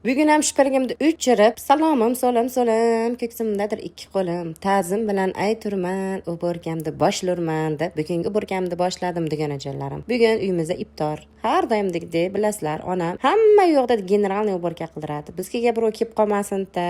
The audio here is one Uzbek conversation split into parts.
Bugun ham shpirgimni o'chirib, salomim, so'lim, ko'ksimdadir ikki qo'lim. Ta'zim bilan ayturman, uborgamni boshlurman deb bugungi uborgamni boshladim deganajalarim. Bugun uyimizda iftor. Har doimdek bilasizlar, onam hamma yo'qda generalniy uborga qildiradi. Bizga birov kelib qolmasin-da,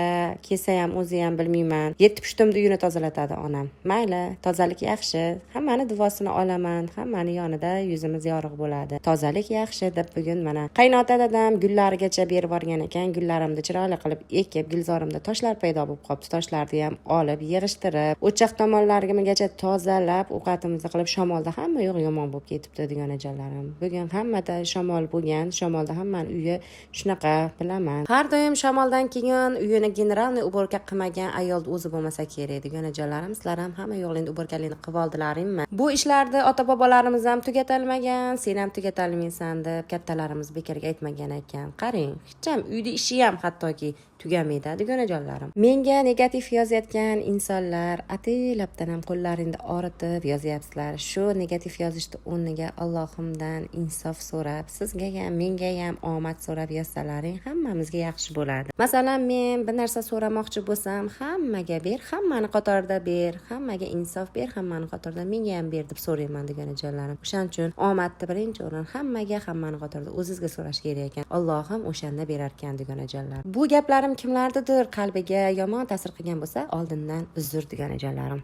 kelsa ham o'zi ham bilmayman. 7 pushtimda uyini tozalatadi onam. Mayli, tozalik yaxshi. Hammani duosini olaman, hammani yonida yuzimiz yorug' bo'ladi. Tozalik yaxshi deb bugun mana qaynota dadam gullarigacha berib borgan ekan. Gullarimni chiroyli qilib ekib, gulzorimda toshlar paydo bo'lib qolibdi. Toshlarni ham olib, yig'ishtirib, o'choq tomonlarigacha tozalab, ovqatimizni qilib, shamolda hamma yo'q yomon bo'lib ketibdi deganajalarim. Bugun hammada shamol bo'lgan, shamolda hammani uyi shunaqa bilaman. Har doim shamoldan keyin uyini generalniy uborka qilmagan ayol o'zi bo'lmasa kerak deganajalarim. Sizlar ham hamma yo'qlikni uborkalikni qilib oldilaringmi? Bu ishlarni ota-bobolarimiz ham tugatalmagan, sen ham tugatalmaysan deb kattalarimiz bekorga aytmagan ekan. Qarang, hech ham uyda ishi ham hattoki tugamaydi deganajalarim. Menga negativ yozayotgan insonlar ataylabdan ham qo'llaringni og'ritib yozyapsizlar. Shu negativ yozishni o'rniga Allohimdan insof so'rab, sizga ham, menga ham omad so'rab yozsalaring, hammamizga yaxshi bo'ladi. Masalan, men bir narsa so'ramoqchi bo'lsam, hammaga ber, hammani qatorida ber, hammaga insof ber, hammani qatorida menga ham ber deb so'rayman deganajalarim. O'shaning uchun omadni birinchi o'rin hammaga, hammani qatorida o'zingizga so'rash kerak ekan. Allohim o'shanda berar ekan deganajalarim. Bu gaplarim kimlardadir qalbiga yomon ta'sir qilgan bo'lsa, oldindan uzr deganajalarim.